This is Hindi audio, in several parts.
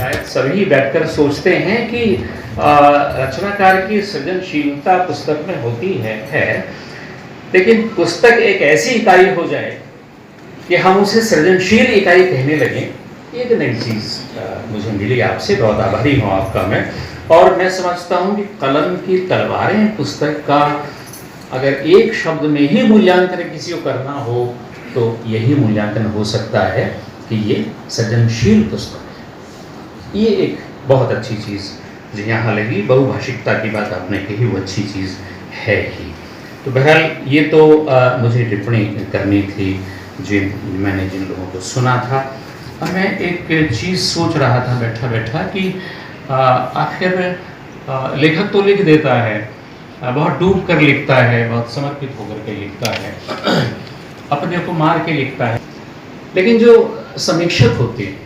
शायद सभी बैठकर सोचते हैं कि रचनाकार की सृजनशीलता पुस्तक में होती है, लेकिन पुस्तक एक ऐसी इकाई हो जाए कि हम उसे सृजनशील इकाई कहने लगें, एक नई चीज़ मुझे मिली आपसे, बहुत आभारी हूँ आपका मैं। और मैं समझता हूँ कि कलम की तलवारें पुस्तक का अगर एक शब्द में ही मूल्यांकन किसी को करना हो तो यही मूल्यांकन हो सकता है कि ये सृजनशील पुस्तक है। ये एक बहुत अच्छी चीज़ जो यहाँ लगी, बहुभाषिकता की बात आपने कही, वो अच्छी चीज़ है ही। तो बहरहाल ये तो मुझे टिप्पणी करनी थी मैंने जिन लोगों को सुना था। और मैं एक चीज़ सोच रहा था बैठा बैठा कि आखिर लेखक तो लिख देता है, बहुत डूब कर लिखता है, बहुत समर्पित होकर के लिखता है, अपने को मार के लिखता है, लेकिन जो समीक्षक होते हैं,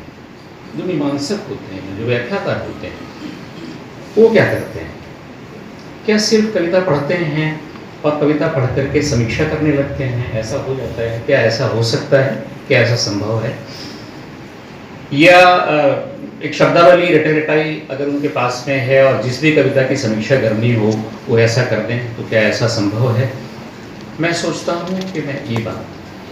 जो मीमांसक होते हैं, जो व्याख्याकार होते हैं, वो क्या करते हैं? क्या सिर्फ कविता पढ़ते हैं और कविता पढ़ करके समीक्षा करने लगते हैं? ऐसा हो जाता है क्या? ऐसा हो सकता है क्या? ऐसा संभव है? या एक शब्दावली रटाई अगर उनके पास में है और जिस भी कविता की समीक्षा करनी हो वो ऐसा कर दें, तो क्या ऐसा संभव है? मैं सोचता हूँ कि मैं ये बात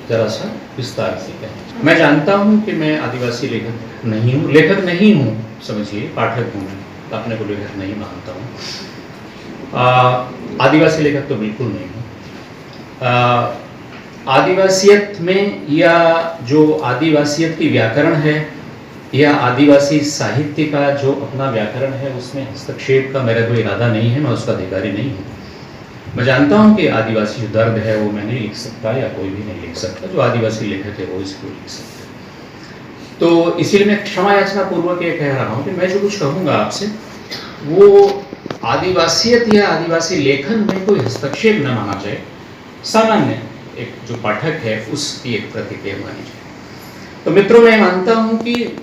जरा सा विस्तार से कहें। मैं जानता हूँ कि मैं आदिवासी लेखक नहीं हूँ, समझिए, पाठक हूँ मैं, अपने को लेखक नहीं मानता हूँ। आदिवासी लेखक तो बिल्कुल नहीं हूँ। आदिवासियत में या जो आदिवासियत की व्याकरण है या आदिवासी साहित्य का जो अपना व्याकरण है उसमें हस्तक्षेप का मेरा कोई इरादा नहीं है, मैं उसका अधिकारी नहीं हूँ। मैं जानता हूँ कि आदिवासी जो दर्द है वो मैं नहीं लिख सकता या कोई भी नहीं लिख सकता, जो आदिवासी लेखक है वो इसको लिख सकते हैं। तो इसीलिए मैं क्षमा याचना पूर्वक ये कह रहा हूँ कि मैं जो कुछ कहूँगा आपसे वो आदिवासियत या आदिवासी लेखन में कोई हस्तक्षेप न माना जाए, सामान्य एक जो पाठक है उसकी एक प्रतिक्रिया मानी जाए। तो मित्रों, मैं मानता हूँ कि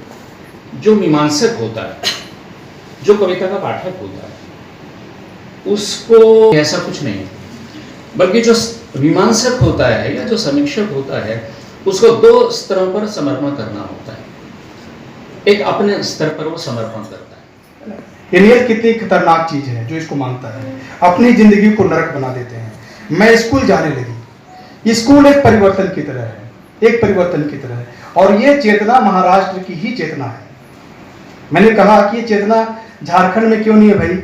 जो मीमांसक होता है, जो कविता का पाठक होता है, उसको ऐसा कुछ नहीं, बल्कि जो मीमांसक होता है या जो समीक्षक होता है उसको दो स्तरों पर समर्पण करना होता है। एक अपने स्तर पर वो समर्पण करता है। ये नियत कितनी खतरनाक चीज है जो इसको मानता है, अपनी जिंदगी को नरक बना देते हैं। मैं स्कूल जाने लगी, स्कूल एक परिवर्तन की तरह है, एक परिवर्तन की तरह है, और ये चेतना महाराष्ट्र की ही चेतना है। मैंने कहा कि ये चेतना झारखंड में क्यों नहीं है भाई,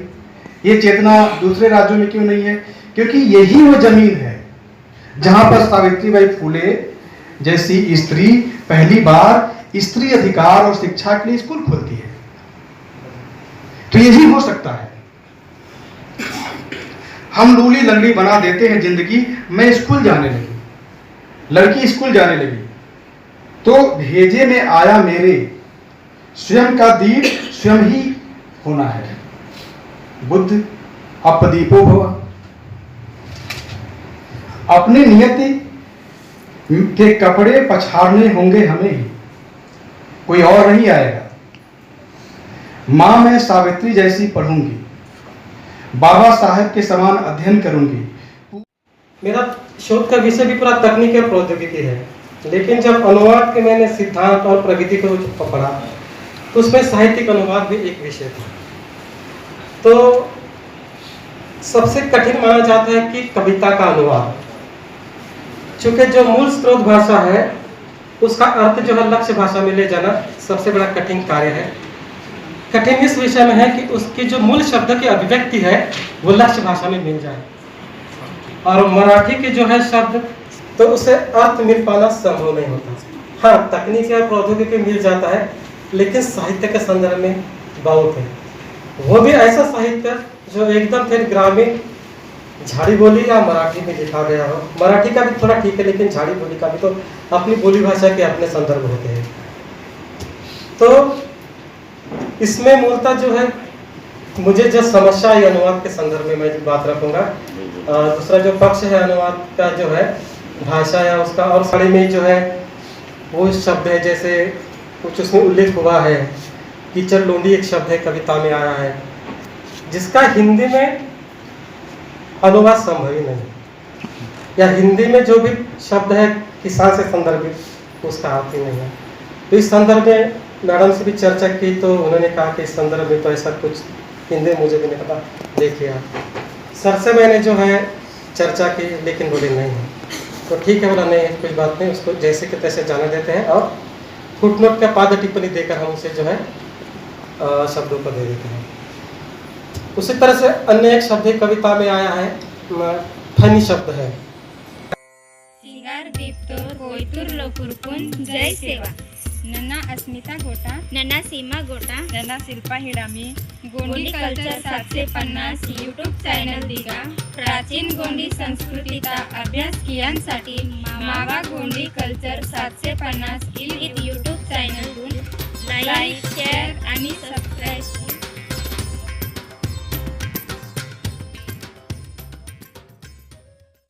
ये चेतना दूसरे राज्यों में क्यों नहीं है? क्योंकि यही वो जमीन है जहां पर सावित्रीबाई फूले जैसी स्त्री पहली बार स्त्री अधिकार और शिक्षा के लिए स्कूल खोलती है। तो यही हो सकता है। हम लूली लंगड़ी बना देते हैं जिंदगी। मैं स्कूल जाने लगी, लड़की स्कूल जाने लगी, तो भेजे में आया मेरे, स्वयं का दीप स्वयं ही होना है। बुद्ध अपदीपो भव। अपनी नियति के कपड़े पछाड़ने होंगे हमें ही, कोई और नहीं आएगा। मां मैं सावित्री जैसी पढ़ूंगी, बाबा साहेब के समान अध्ययन करूंगी। मेरा शोध का विषय भी पूरा तकनीक और प्रौद्योगिकी है, लेकिन जब अनुवाद के मैंने सिद्धांत और प्रविधि को पढ़ा तो उसमें साहित्यिक अनुवाद भी एक विषय था। तो सबसे कठिन माना जाता है कि कविता का अनुवाद, चूंकि जो मूल स्रोत भाषा है उसका अर्थ जो है लक्ष्य भाषा में ले जाना सबसे बड़ा कठिन कार्य है। कठिन इस विषय में है कि उसकी जो मूल शब्द की अभिव्यक्ति है वो लक्ष्य भाषा में मिल जाए, और मराठी के जो है शब्द तो उसे अर्थ मिल पाना संभव नहीं होता। हाँ, तकनीक या प्रौद्योगिकी मिल जाता है, लेकिन साहित्य के संदर्भ में बहुत है। वो भी ऐसा साहित्य जो एकदम फिर ग्रामीण झाड़ी बोली या मराठी में लिखा गया हो। मराठी का भी थोड़ा ठीक है, लेकिन झाड़ी बोली का भी तो अपनी बोली भाषा के अपने संदर्भ होते हैं। तो इसमें मूलतः जो है मुझे जो समस्या है अनुवाद के संदर्भ में मैं जो बात रखूंगा। दूसरा जो पक्ष है अनुवाद का जो है भाषा या उसका, और साड़ी में जो है वो शब्द है, जैसे कुछ उसमें उल्लेख हुआ है, कीचड़ लोंडी एक शब्द है कविता में आया है, जिसका हिंदी में अनुवाद संभव ही नहीं, या हिंदी में जो भी शब्द है किसान से संदर्भित उसका अर्थ ही नहीं है। तो इस संदर्भ में मैडम से भी चर्चा की तो उन्होंने कहा कि इस संदर्भ में तो ऐसा कुछ हिंदी मुझे भी नहीं पता, देखिए आप। सर से मैंने जो है चर्चा की, लेकिन बोले नहीं है। तो ठीक है, बोला नहीं कोई बात नहीं, उसको जैसे कि तैसे जाने देते हैं और फुटनोट का पाद टिप्पणी देकर हम उसे जो है शब्दों को दे देते हैं। उसी तरह से अन्य एक शब्द एक कविता में आया है, फनी शब्द है। सिंगार दीप्तो कोयतुर लोकुरकुन जय सेवा नन्ना अस्मिता गोटा नन्ना सीमा गोटा नन्ना Shilpa Hidami Gondi culture 750 YouTube channel दिगा प्राचीन गोंडी संस्कृतीचा अभ्यास कियांसाठी मावा Gondi culture 750 YouTube channel like share आणि